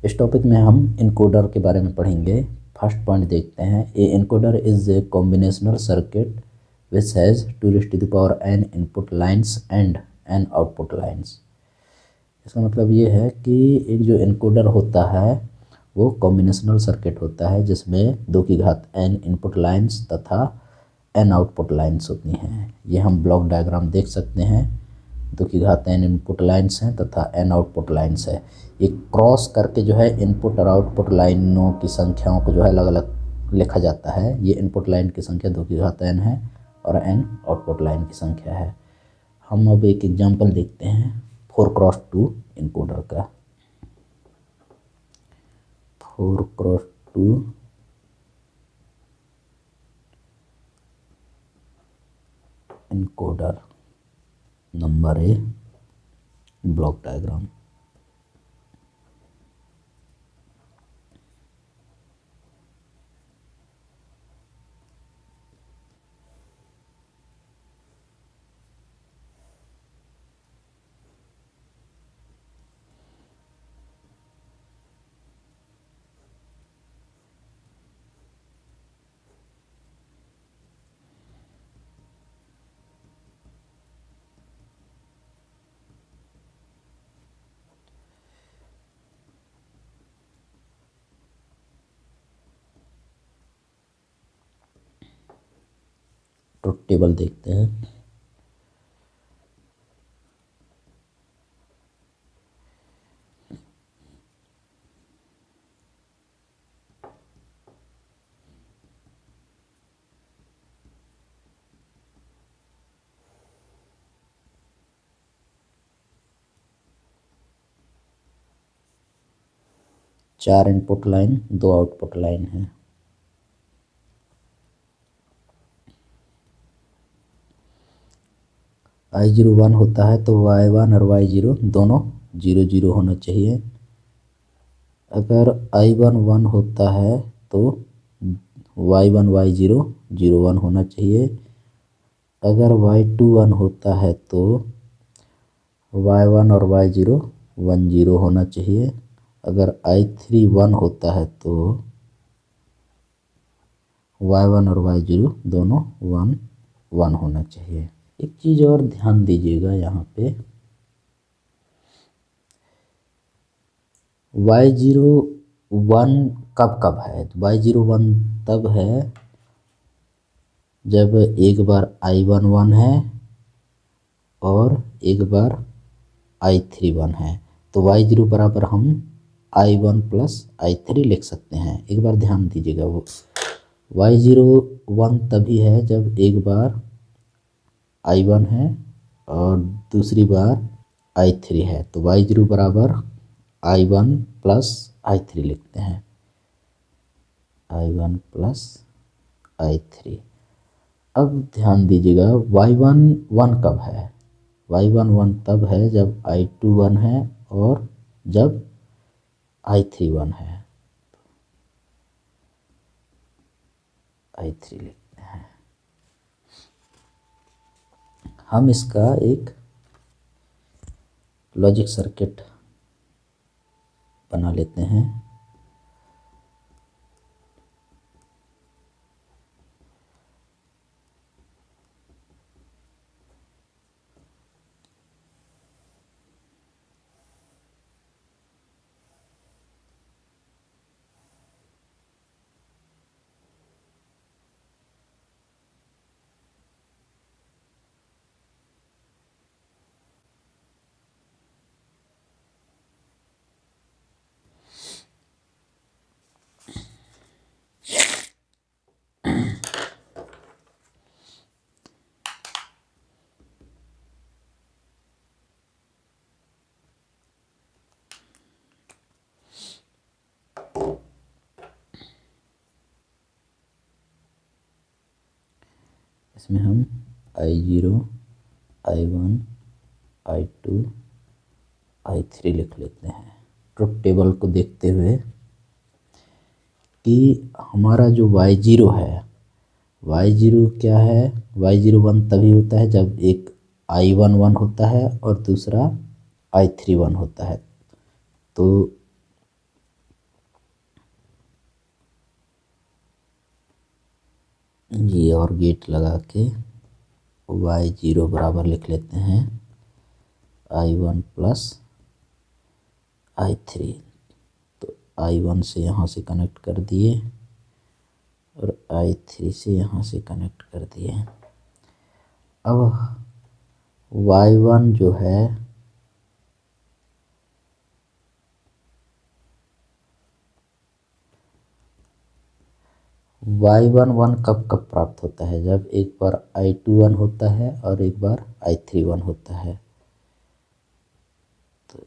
इस टॉपिक में हम इनकोडर के बारे में पढ़ेंगे। फर्स्ट पॉइंट देखते हैं। A encoder is a combinational circuit which has 2 n input lines and n output lines. इसका मतलब ये है कि एक जो इनकोडर होता है वो कॉम्बिनेशनल सर्किट होता है जिसमें 2n इनपुट लाइन्स तथा n आउटपुट लाइन्स होती हैं। ये हम ब्लॉक डायग्राम देख सकते हैं। 2n इनपुट लाइन्स हैं तथा n आउटपुट लाइन्स है। ये क्रॉस करके जो है इनपुट और आउटपुट लाइनों की संख्याओं को जो है अलग अलग लिखा जाता है। ये इनपुट लाइन की संख्या 2n है और n आउटपुट लाइन की संख्या है। हम अब एक एग्जांपल देखते हैं 4x2 इनकोडर का। 4x2 encoder number A block diagram. Truth table देखते हैं। चार इनपुट लाइन 2 आउटपुट लाइन है। I0 1 होता है तो Y1 और Y0 दोनों 0 0 होना चाहिए। अगर I1 1 होता है तो Y1 Y0 0 1 होना चाहिए। अगर Y2 1 होता है तो Y1 और Y0 1 0 होना चाहिए। अगर I3 1 होता है तो Y1 और Y0 दोनों 1 1 होना चाहिए। एक चीज़ और ध्यान दीजिएगा यहाँ पे, Y0 1 कब कब है? Y0 1 तब है जब एक बार I1 1 है और एक बार I3 1 है। तो Y0 बराबर हम I1 प्लस I3 लिख सकते हैं। एक बार ध्यान दीजिएगा, वो Y0 1 तभी है जब एक बार I1 है और दूसरी बार I3 है। तो Y0 बराबर I1 प्लस I3 लिखते हैं। I1 plus I3। अब ध्यान दीजिएगा, Y1 1 कब है? Y1 1 तब है जब I2 1 है और जब I3 1 है। I3 लिखते हैं। हम इसका एक लॉजिक सर्किट बना लेते हैं। इसमें हम I0 I1 I2 I3 लिख लेते हैं। ट्रुथ टेबल को देखते हुए कि हमारा जो Y0 है, Y0 क्या है? Y0 1 तभी होता है जब एक I1 1 होता है और दूसरा I3 1 होता है। तो 8 लगा के y0 बराबर लिख लेते हैं I1 प्लस I3। तो I1 से यहाँ से कनेक्ट कर दिए और I3 से यहाँ से कनेक्ट कर दिए। अब y1 जो है y11 कब कब प्राप्त होता है, जब एक बार I21 होता है और एक बार I31 होता है। तो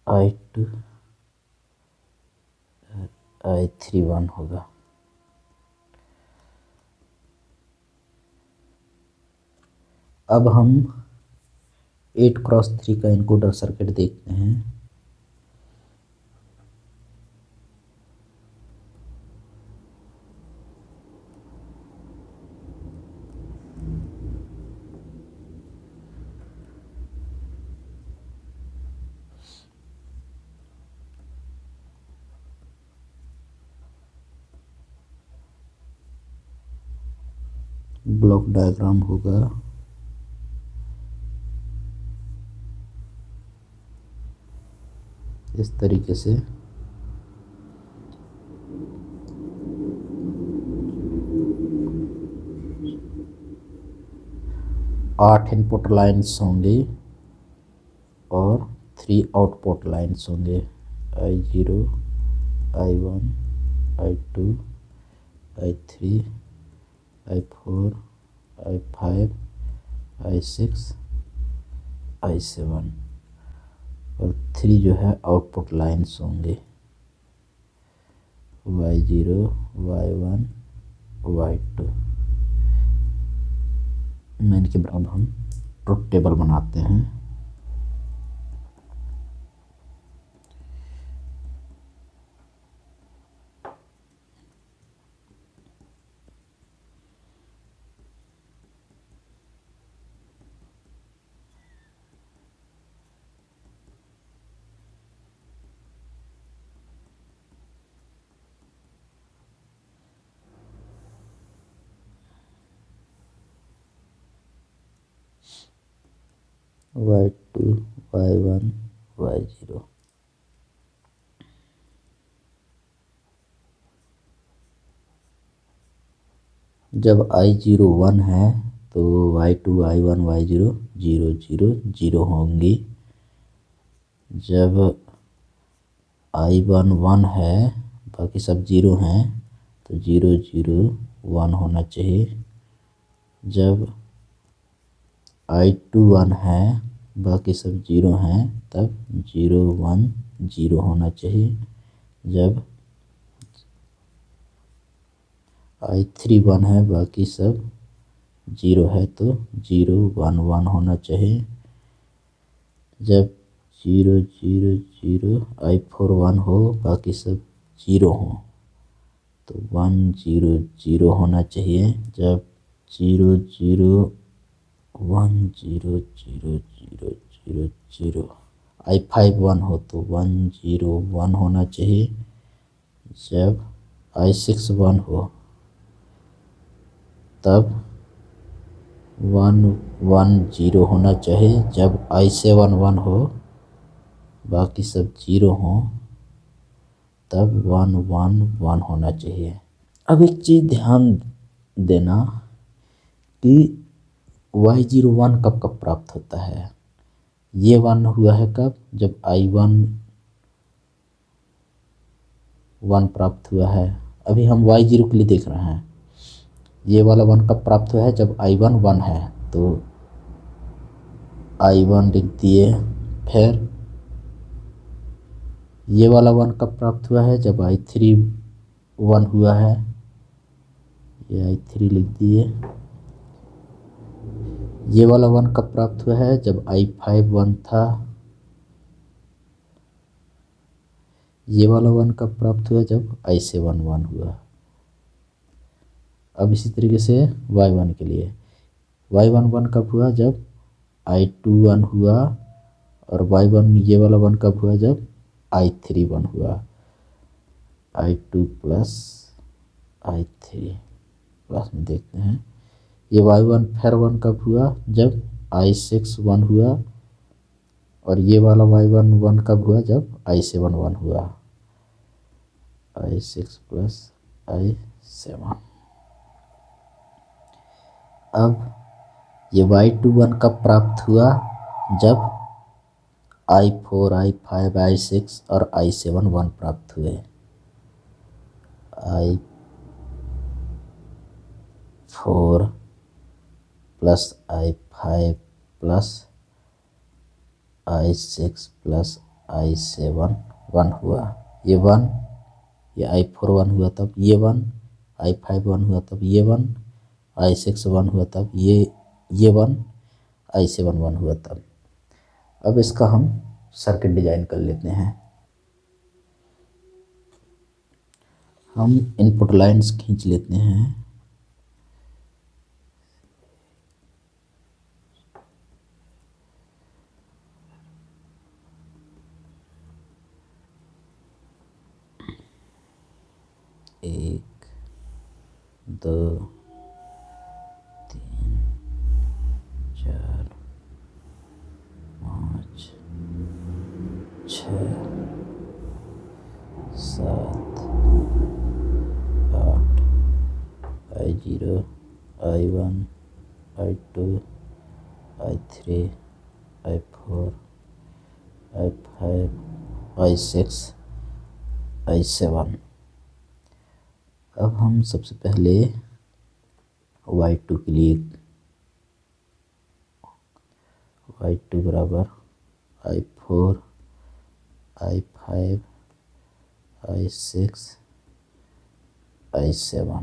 I2 I31 होगा। अब हम 8x3 का इनकोडर सर्किट देखते हैं। ब्लॉक डायग्राम होगा इस तरीके से। आठ इनपुट लाइन्स होंगे और 3 आउटपुट लाइन्स होंगे, I0, I1, I2, I3, I4, I5, I6, I7 और 3 जो है आउटपुट लाइन्स होंगे, Y0, Y1, Y2। मेन के बाद हम ट्रुथ टेबल बनाते हैं। Y2, Y1, Y0। जब I0 1 है तो Y2, I1, Y0 0 0 0 होंगी। जब I1 1 है, बाकी सब 0 हैं, तो 0 0 1 होना चाहिए। जब I2 1 है, बाकी सब 0 हैं, तब 0 1 0 होना चाहिए। जब I3 1 है, बाकी सब 0 है, तो 0 1 1 होना चाहिए। जब 0 0 0 I4 1 हो, बाकी सब 0 हो, तो 1 0 0 होना चाहिए। जब 0 0 1 0 0 0 0 0 I5 1 हो, तो 1 0 1 होना चाहिए। जब I6 1 हो, तब 1 1 0 होना चाहिए। जब I7 1 हो, बाकी सब 0 हो, तब 1 1 1 होना चाहिए। अब एक चीज़ ध्यान देना कि Y0 1 कब कब प्राप्त होता है। ये 1 हुआ है कब, जब I1 1 प्राप्त हुआ है। अभी हम Y0 के लिए देख रहे हैं। ये वाला 1 कब प्राप्त हुआ है, जब I1 1 है, तो I1 लिख दिए। फिर ये वाला 1 कब प्राप्त हुआ है, जब I3 1 हुआ है, ये I3 लिख दिए। ये वाला 1 कब प्राप्त हुआ है, जब I5 1 था। ये वाला 1 कब प्राप्त हुआ, जब I7 1 हुआ। अब इसी तरीके से Y1 के लिए Y1 1 कब हुआ, जब I2 1 हुआ, और Y1 ये वाला 1 कब हुआ, जब I3 1 हुआ। I2 प्लस I3 प्लस में देखते हैं, ये y1 फिर 1 कब हुआ, जब i6 1 हुआ, और ये वाला y1 1 कब हुआ, जब i7 1 हुआ, i6 प्लस i7। अब ये y2 1 कब प्राप्त हुआ, जब i4 i5 i6 और i7 1 प्राप्त हुए, i4 plus i5 plus i6 plus i7 1 हुआ, ये 1, ये i4 1 हुआ तब ये 1, i5 1 हुआ तब ये 1, i6 1 हुआ तब ये 1, i7 1 हुआ तब। अब इसका हम सर्किट डिजाइन कर लेते हैं। हम इनपुट लाइंस खींच लेते हैं। एक, दो, तीन, चार, पाँच, 6, 7, 8, i0, i1, i2, i3, i4, i5, i6, i7। अब हम सबसे पहले y2 के लिए y2 बराबर i4 i5 i6 i7,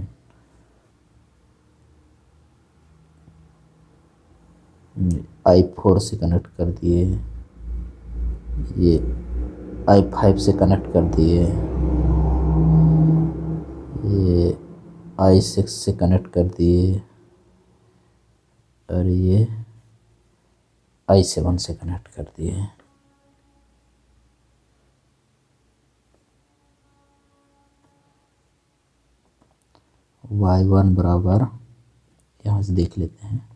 i4 से कनेक्ट कर दिए, ये i5 से कनेक्ट कर दिए, ये i6 से कनेक्ट कर दिए, और ये i7 से कनेक्ट कर दिए। y1 बराबर, यहाँ से देख लेते हैं,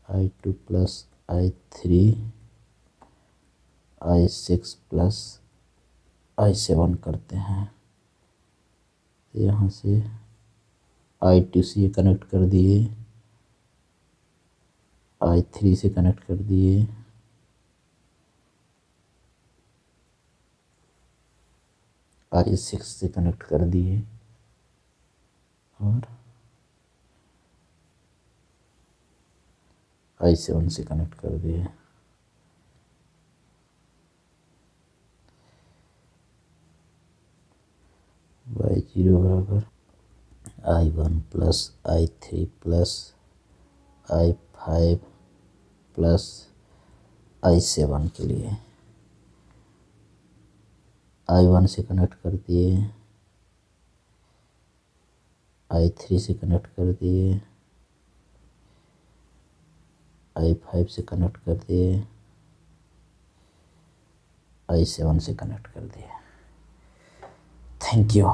i2 plus i3 i6 plus i7 करते हैं। तो यहाँ से i2 से ये कनेक्ट कर दिए, i3 से कनेक्ट कर दिए, i6 से कनेक्ट कर दिए, और i7 से कनेक्ट कर दिए। y0 बराबर i1 plus i3 plus i5 plus i7 के लिए i1 से कनेक्ट कर दिए, i3 से कनेक्ट कर दिए, i5 से कनेक्ट कर दिए, i7 से कनेक्ट कर दिए। Thank you.